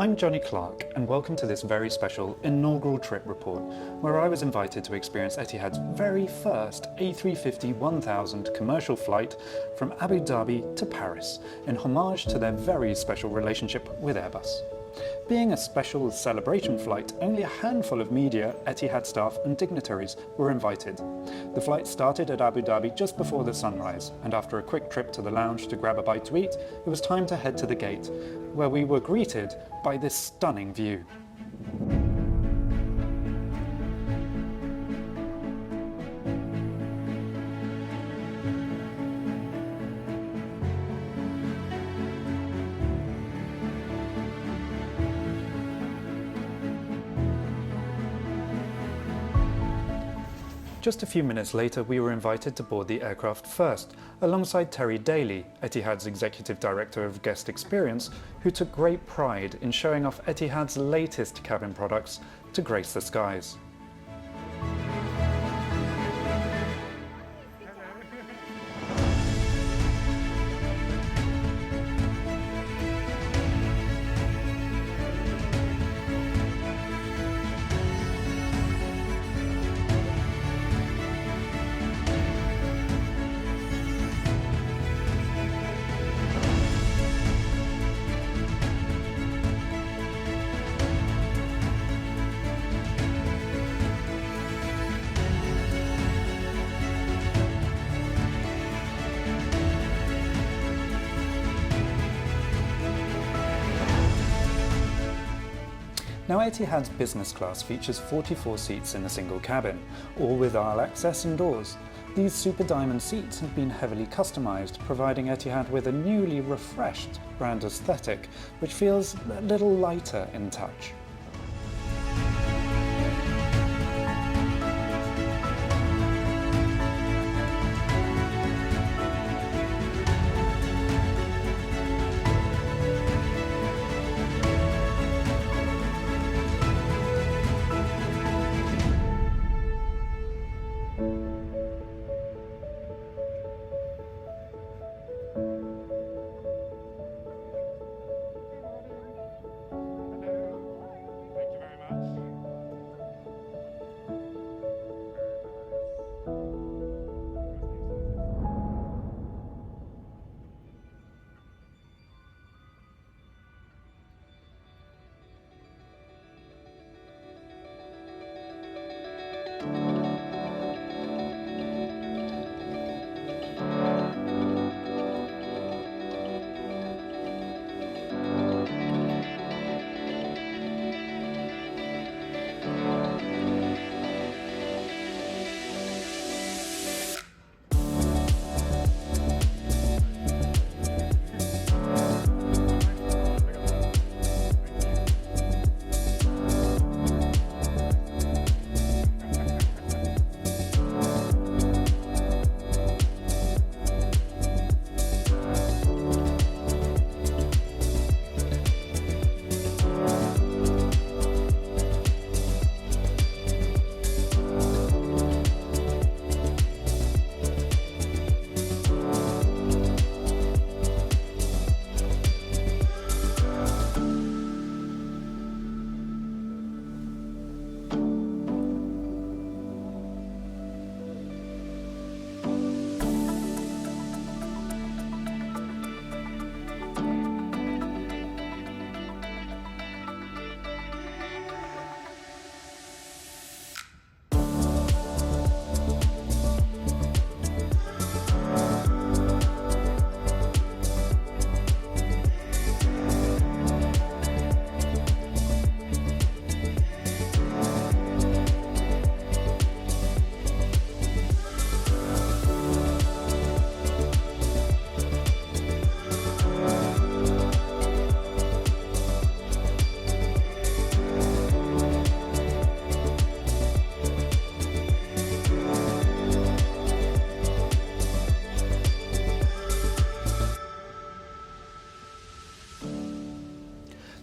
I'm Johnny Clark, and welcome to this very special inaugural trip report, where I was invited to experience Etihad's very first A350-1000 commercial flight from Abu Dhabi to Paris, in homage to their very special relationship with Airbus. Being a special celebration flight, only a handful of media, Etihad staff and dignitaries were invited. The flight started at Abu Dhabi just before the sunrise, and after a quick trip to the lounge to grab a bite to eat, it was time to head to the gate, where we were greeted by this stunning view. Just a few minutes later, we were invited to board the aircraft first, alongside Terry Daly, Etihad's Executive Director of Guest Experience, who took great pride in showing off Etihad's latest cabin products to grace the skies. Now, Etihad's business class features 44 seats in a single cabin, all with aisle access and doors. These Super Diamond seats have been heavily customised, providing Etihad with a newly refreshed brand aesthetic, which feels a little lighter in touch.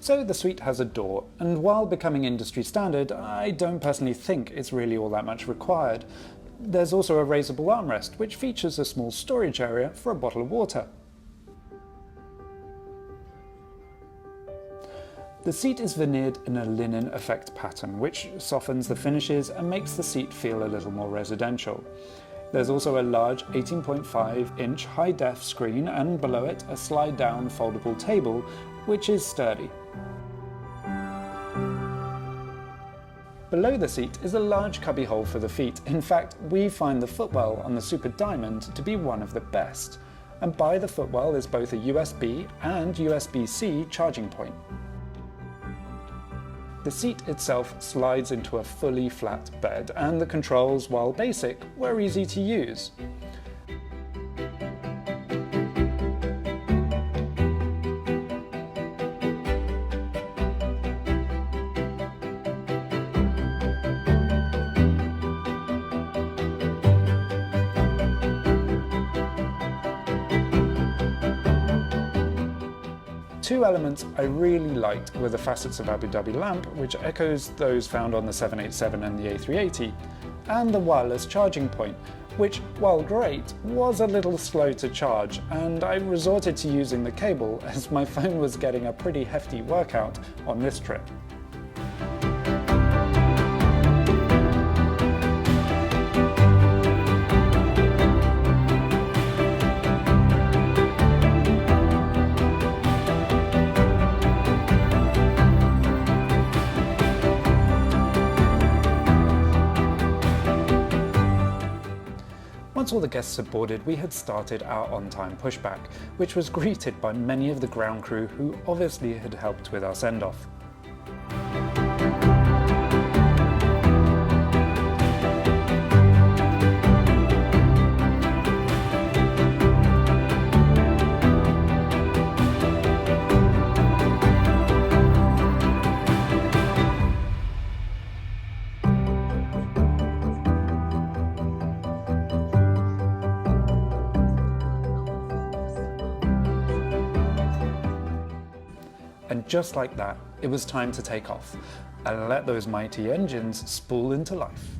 So the suite has a door, and while becoming industry standard, I don't personally think it's really all that much required. There's also a raisable armrest, which features a small storage area for a bottle of water. The seat is veneered in a linen effect pattern, which softens the finishes and makes the seat feel a little more residential. There's also a large 18.5-inch high-def screen and below it a slide-down foldable table, which is sturdy. Below the seat is a large cubbyhole for the feet. In fact, we find the footwell on the Super Diamond to be one of the best. And by the footwell is both a USB and USB-C charging point. The seat itself slides into a fully flat bed, and the controls, while basic, were easy to use. Two elements I really liked were the facets of Abu Dhabi lamp, which echoes those found on the 787 and the A380, and the wireless charging point, which, while great, was a little slow to charge, and I resorted to using the cable as my phone was getting a pretty hefty workout on this trip. Once all the guests had boarded, we had started our on-time pushback, which was greeted by many of the ground crew who obviously had helped with our send-off. And just like that, it was time to take off and let those mighty engines spool into life.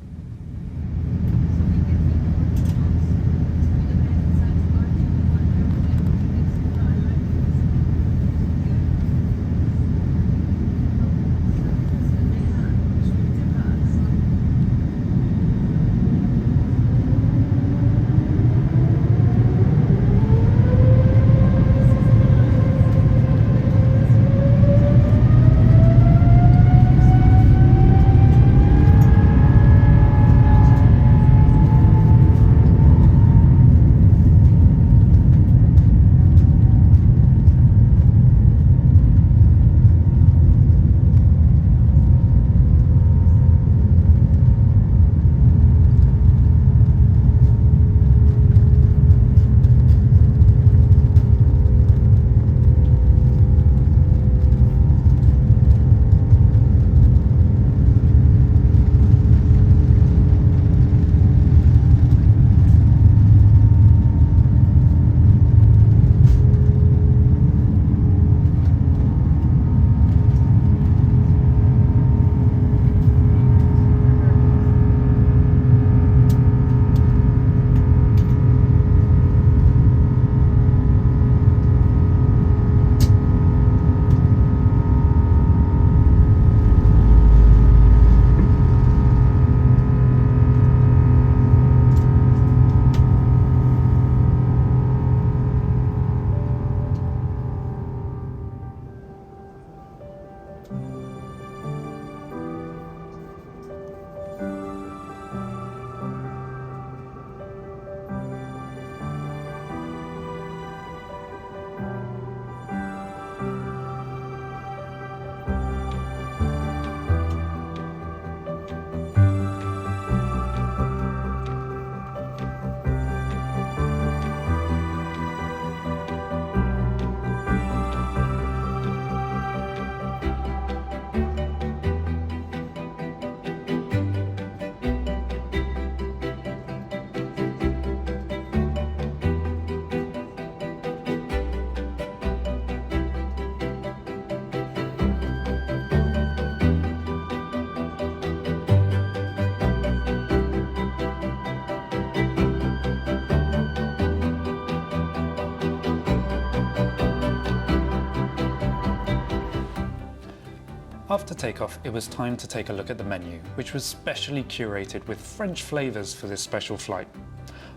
After takeoff, it was time to take a look at the menu, which was specially curated with French flavours for this special flight.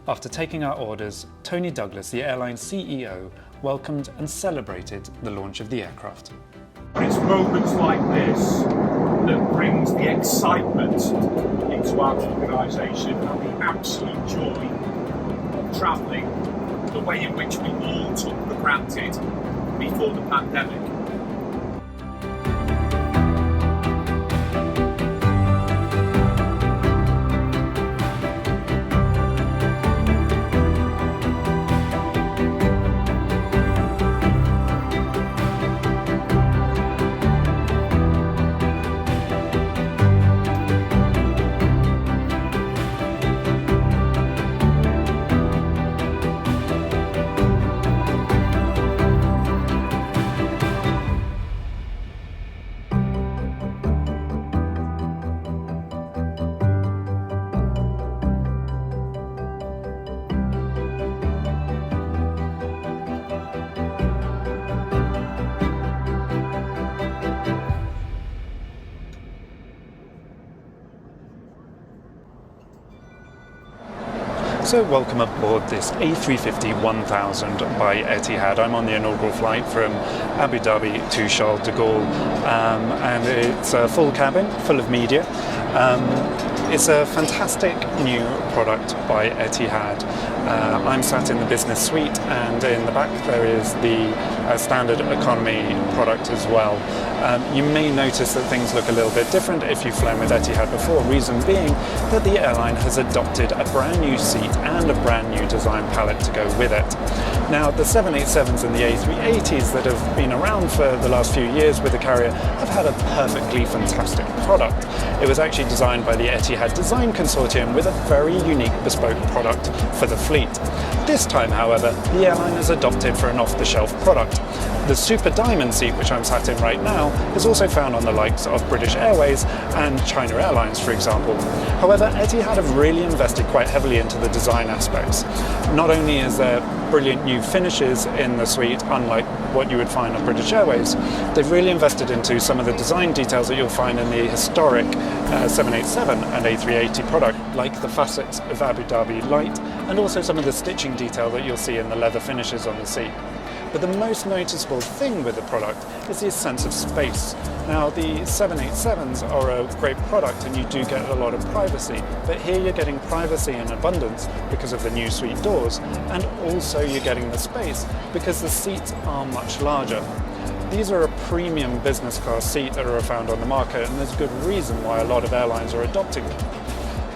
After taking our orders, Tony Douglas, the airline's CEO, welcomed and celebrated the launch of the aircraft. It's moments like this that brings the excitement into our organisation and the absolute joy of travelling the way in which we all took for granted before the pandemic. So welcome aboard this A350-1000 by Etihad. I'm on the inaugural flight from Abu Dhabi to Charles de Gaulle, and it's a full cabin, full of media. It's a fantastic new product by Etihad. I'm sat in the business suite, and in the back there is the standard economy product as well. You may notice that things look a little bit different if you've flown with Etihad before, reason being that the airline has adopted a brand new seat and a brand new design palette to go with it. Now, the 787s and the A380s that have been around for the last few years with the carrier have had a perfectly fantastic product. It was actually designed by the Etihad Design Consortium with a very unique bespoke product for the fleet. This time, however, the airline has adopted for an off-the-shelf product. The Super Diamond seat, which I'm sat in right now, is also found on the likes of British Airways and China Airlines, for example. However, Etihad have really invested quite heavily into the design aspects. Not only is there brilliant new finishes in the suite, unlike what you would find on British Airways, they've really invested into some of the design details that you'll find in the historic 787 and A380 product, like the facets of Abu Dhabi light, and also some of the stitching detail that you'll see in the leather finishes on the seat. But the most noticeable thing with the product is the sense of space. Now, the 787s are a great product and you do get a lot of privacy, but here you're getting privacy in abundance because of the new suite doors, and also you're getting the space because the seats are much larger. These are a premium business class seat that are found on the market, and there's good reason why a lot of airlines are adopting them.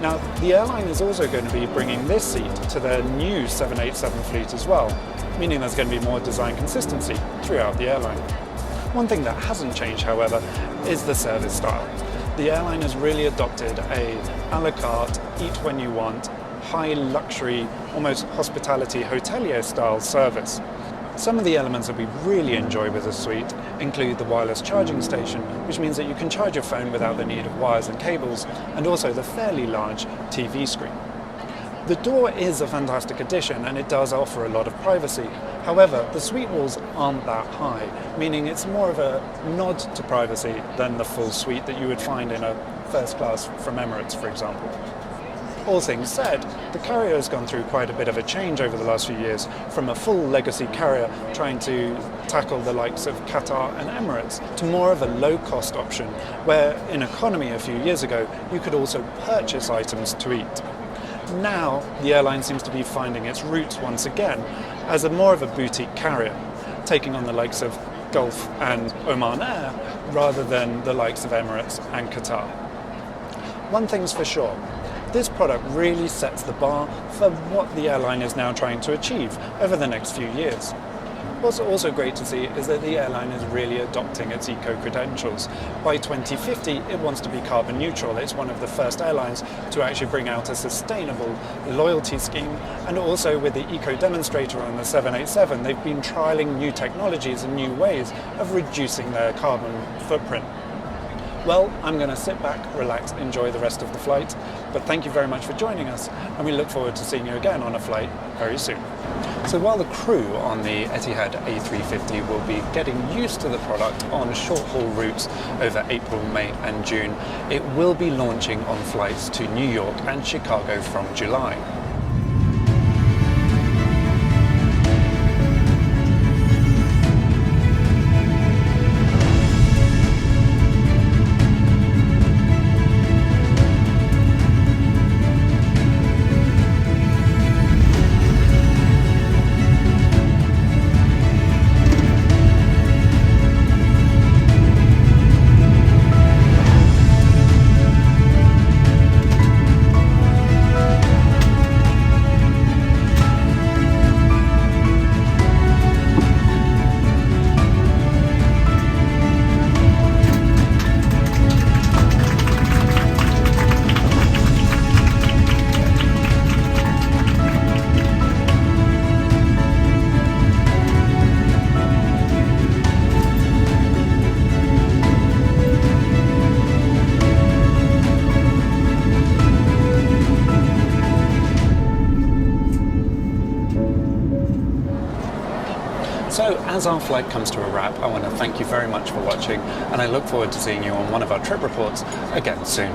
Now, the airline is also going to be bringing this seat to their new 787 fleet as well, meaning there's going to be more design consistency throughout the airline. One thing that hasn't changed, however, is the service style. The airline has really adopted a la carte, eat when you want, high luxury, almost hospitality hotelier style service. Some of the elements that we really enjoy with the suite include the wireless charging station, which means that you can charge your phone without the need of wires and cables, and also the fairly large TV screen. The door is a fantastic addition and it does offer a lot of privacy. However, the suite walls aren't that high, meaning it's more of a nod to privacy than the full suite that you would find in a first class from Emirates, for example. All things said, the carrier has gone through quite a bit of a change over the last few years, from a full legacy carrier trying to tackle the likes of Qatar and Emirates to more of a low-cost option, where in economy a few years ago you could also purchase items to eat. Now the airline seems to be finding its roots once again as a more of a boutique carrier, taking on the likes of Gulf and Oman Air rather than the likes of Emirates and Qatar. One thing's for sure, this product really sets the bar for what the airline is now trying to achieve over the next few years. What's also great to see is that the airline is really adopting its eco-credentials. By 2050, it wants to be carbon neutral. It's one of the first airlines to actually bring out a sustainable loyalty scheme, and also with the eco-demonstrator on the 787, they've been trialling new technologies and new ways of reducing their carbon footprint. Well, I'm going to sit back, relax, enjoy the rest of the flight. But thank you very much for joining us, and we look forward to seeing you again on a flight very soon. So while the crew on the Etihad A350 will be getting used to the product on short-haul routes over April, May and June, it will be launching on flights to New York and Chicago from July. So as our flight comes to a wrap, I want to thank you very much for watching, and I look forward to seeing you on one of our trip reports again soon.